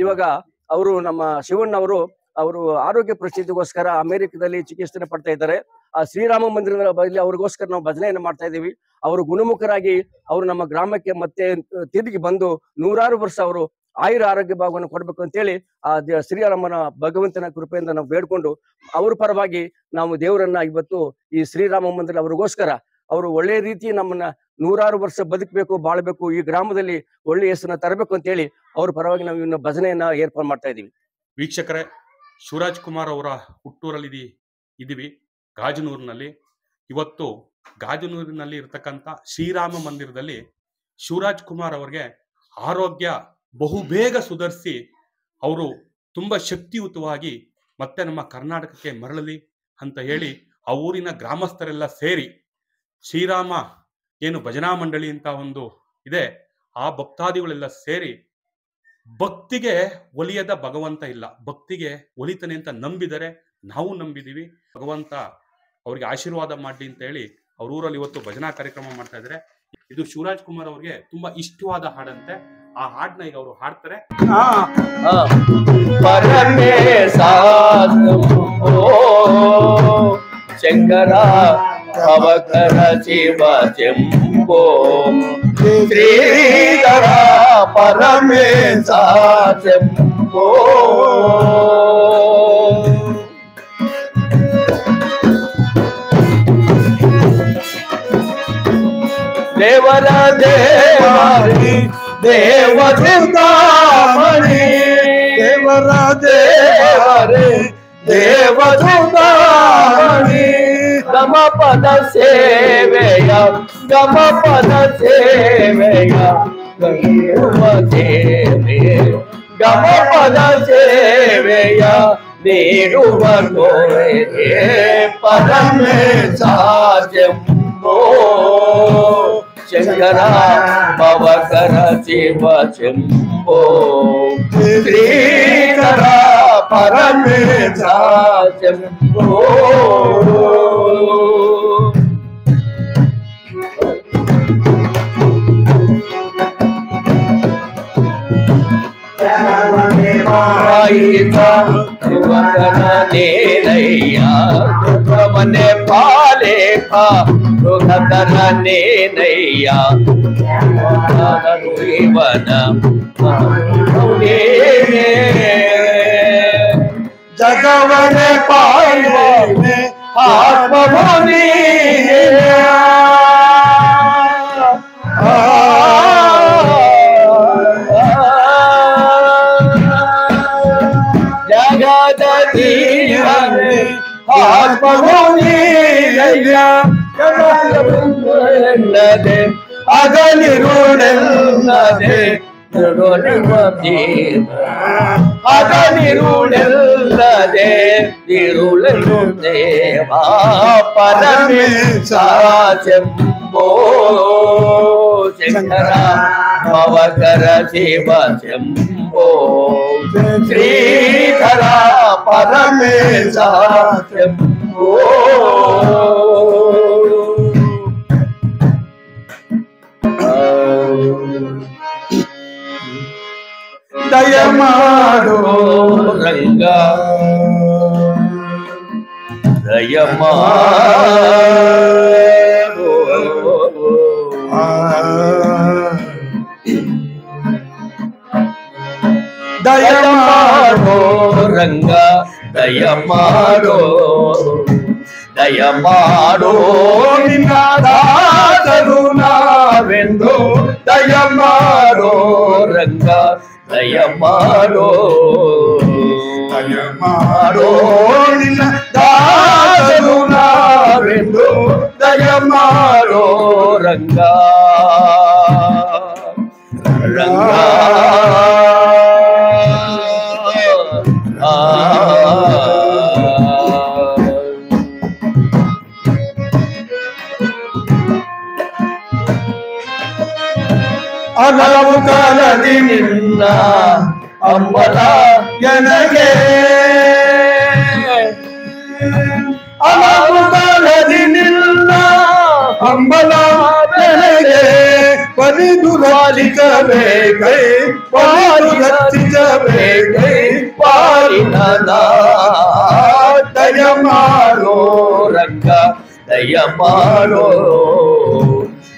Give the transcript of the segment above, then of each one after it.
ಇವಾಗ ಅವರು ನಮ್ಮ ಶಿವಣ್ಣ ಅವರು ಆರೋಗ್ಯ ಪರಿಸ್ಥಿತಿಗೋಸ್ಕರ ಅಮೆರಿಕದಲ್ಲಿ ಚಿಕಿತ್ಸೆ ಪಡ್ತಾ ಇದ್ದಾರೆ. ಆ ಶ್ರೀರಾಮ ಮಂದಿರದ ಬಳಿ ಅವ್ರಿಗೋಸ್ಕರ ನಾವು ಭಜನೆಯನ್ನು ಮಾಡ್ತಾ ಇದ್ದೀವಿ. ಅವರು ಗುಣಮುಖರಾಗಿ ಅವರು ನಮ್ಮ ಗ್ರಾಮಕ್ಕೆ ಮತ್ತೆ ತಿರುಗಿ ಬಂದು 100 ವರ್ಷ ಅವರು ಆಯುರ ಆರೋಗ್ಯ ಭಾಗವನ್ನು ಕೊಡ್ಬೇಕು ಅಂತೇಳಿ ಆ ಶ್ರೀರಾಮನ ಭಗವಂತನ ಕೃಪೆಯಿಂದ ನಾವು ಬೇಡ್ಕೊಂಡು ಅವ್ರ ಪರವಾಗಿ ನಾವು ದೇವರನ್ನ ಇವತ್ತು ಈ ಶ್ರೀರಾಮ ಮಂದಿರ ಅವ್ರಿಗೋಸ್ಕರ ಅವರು ಒಳ್ಳೆ ರೀತಿ ನಮ್ಮನ್ನ 100 ವರ್ಷ ಬದುಕಬೇಕು, ಬಾಳ್ಬೇಕು, ಈ ಗ್ರಾಮದಲ್ಲಿ ಒಳ್ಳೆ ಹೆಸರನ್ನ ತರಬೇಕು ಅಂತ ಹೇಳಿ ಅವ್ರ ಪರವಾಗಿ ನಾವು ಇನ್ನು ಭಜನೆಯನ್ನ ಏರ್ಪಾಡು ಮಾಡ್ತಾ ಇದೀವಿ. ವೀಕ್ಷಕರೇ, ಶಿವರಾಜ್ ಕುಮಾರ್ ಅವರ ಹುಟ್ಟೂರಲ್ಲಿ ಇದೀವಿ, ಗಾಜನೂರಿನಲ್ಲಿ. ಇವತ್ತು ಗಾಜನೂರಿನಲ್ಲಿ ಇರ್ತಕ್ಕಂಥ ಶ್ರೀರಾಮ ಮಂದಿರದಲ್ಲಿ ಶಿವರಾಜ್ ಕುಮಾರ್ ಅವರಿಗೆ ಆರೋಗ್ಯ ಬಹುಬೇಗ ಸುಧಾರಿಸಿ ಅವರು ತುಂಬಾ ಶಕ್ತಿಯುತವಾಗಿ ಮತ್ತೆ ನಮ್ಮ ಕರ್ನಾಟಕಕ್ಕೆ ಮರಳಲಿ ಅಂತ ಹೇಳಿ ಆ ಊರಿನ ಗ್ರಾಮಸ್ಥರೆಲ್ಲ ಸೇರಿ ಶ್ರೀರಾಮ ಏನು ಭಜನಾ ಮಂಡಳಿ ಅಂತ ಒಂದು ಇದೆ, ಆ ಭಕ್ತಾದಿಗಳೆಲ್ಲ ಸೇರಿ ಭಕ್ತಿಗೆ ಒಲಿಯದ ಭಗವಂತ ಇಲ್ಲ, ಭಕ್ತಿಗೆ ಒಲಿತಾನೆ ಅಂತ ನಂಬಿದರೆ ನಾವು ನಂಬಿದೀವಿ. ಭಗವಂತ ಅವ್ರಿಗೆ ಆಶೀರ್ವಾದ ಮಾಡಲಿ ಅಂತ ಹೇಳಿ ಅವ್ರ ಊರಲ್ಲಿ ಇವತ್ತು ಭಜನಾ ಕಾರ್ಯಕ್ರಮ ಮಾಡ್ತಾ ಇದ್ದಾರೆ. ಇದು ಶಿವರಾಜ್ ಕುಮಾರ್ ಅವ್ರಿಗೆ ತುಂಬಾ ಇಷ್ಟವಾದ ಹಾಡಂತೆ. ಆ ಹಾಡನ್ನ ಈಗ ಅವರು ಹಾಡ್ತಾರೆ. ಶಂಕರ ಅವಕರ ಶಿವ ಚೆಂಬೋ ಶ್ರೀಧರ ಪರಮೇಶ ಚೆಂಬೋ ದೇವರ ದೇವರಿ ದೇವ ಚಿಂತಾಮಣಿ ದೇವರ ದೇವರಿ ದೇವ ಚಿಂತಾಮಣಿ ಗಮ ಪದ ಸೇವೆಯ ಗಮ ಪದ ಸೇವೆಯ ಗೈರುವ ದೇವೆ ಗಮ ಪದ ಸೇವೆಯ ನೀಡುವ ಕೋರೆ ಪರಮೇಶ ಚೆಂಬೋ ಶಂಕರ ಭವಕರ ಶಿವ ಚೆಂಬೋ ಶ್ರೀಕರ ಪರಮೇಶ ಚೆಂಬೋ ಮನೆ ಪಾಲೇಪ ಮೃಗಧರ ನೇನಯ್ಯ ಇವನ ಜಗವನೆ ಪಾಲೆ ಆತ್ಮಭೂಮಿ ಅಗಲಿರುಳೆಲ್ಲದೆ ಅಗಲಿರುಳೆಲ್ಲದೆ ಇರುಳಲು ದೇವಾ ಪರಮೇಶ ಚೆಂಬೋ ಶಂಕರ ಭವಕರ ಶಿವ ಚೆಂಬೋ ಶ್ರೀಧರ ಪರಮೇಶ ಚೆಂಬೋ ದಯಮಾಡೋ ರಂಗ ದಯಮಾಡೋ ದಯಮಾಡೋ ರಂಗ ದಯಮಾಡೋ ದಯಮಾಡೋ ನಿನ್ನ ದಾಸರು ನಾವೆಂದು ದಯಮಾಡೋ ರಂಗ ದಯಮಾಡೋ ದಯಮಾಡೋ ನಿನ್ನ ದಾಸರು ನಾವೆಂದು ದಯಮಾಡೋ ರಂಗ ರಂಗ ಹಲವು ಕಾಲದಿ ನಿನ್ನ ಅಂಬಲ ನನಗೆ ಹಲವು ಕಾಲದಿ ನಿನ್ನ ಅಂಬಲ ನನಗೆ ಪರಿದು ರಚಿಸಬೇಕೈ ಪಾರು ರಚಿಸಬೇಕೈ ದಯ ಮಾಡೋ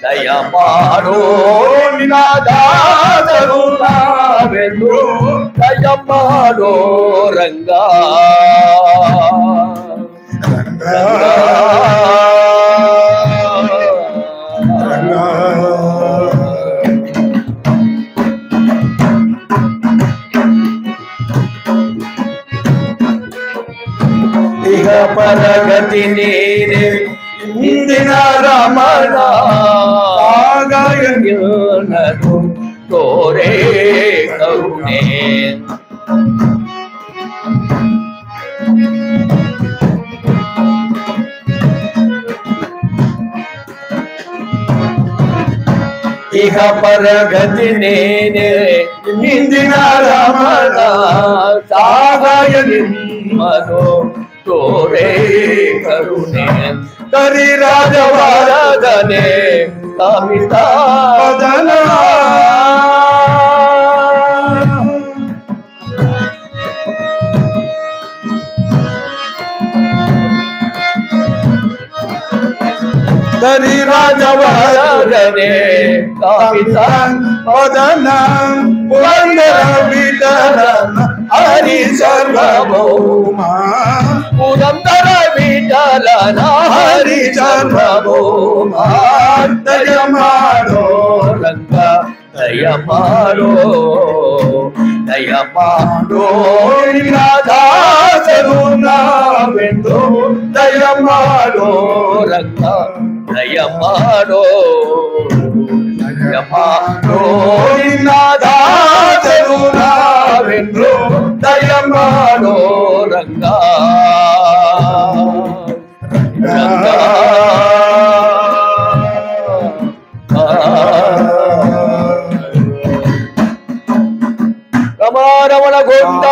ದಯ ಮಾಡೋ ನಿನ್ನ ದಾಸರು ನಾವೆಂದು ದಯ ಮಾಡೋ ರಂಗ ಈಗ ಪರಗತಿ ನೀನೆ ಹಿಂದಿನ ರಮಣ ಆಗಾಯನದು ತೋರೇ ಕರುಣೆ ಈಗ ಪರಗತಿ ನೀನೆ ಹಿಂದಿನ ರಮಣ ಸಾಗಾಯ ನಿಮ್ಮನು ತೋರೇ ಕರುಣೆ ಕರಿ ರಾಜವಾರದನೆ ಕಾಮಿತಾದನ ಕರಿ ರಾಜವಾರದನೆ ಕಾಮಿತಾದನ ಪುರಂದರ ವಿಠಲನ ಹರಿ ಸರ್ವಭೌಮ ಪುರಂದರ ವಿಠಲನ ಹರಿ ಸರ್ವಭೌಮ ದಯ ಮಾಡೋ ರಂಗ ದಯ ಮಾಡೋ ದಯ ಮಾಡೋ ನಿನ್ನ ದಾಸರು ನಾವೆಂದು ದಯ ಮಾಡೋ ರಂಗ ದಯ ಮಾಡೋ ದಯ ಮಾಡೋ ನಿನ್ನ ದಾಸರು ನಾವೆಂದು ದಯ ಮಾಡೋ ರಂಗ ರಂಗ ರಮಣ ಗೊಂಡ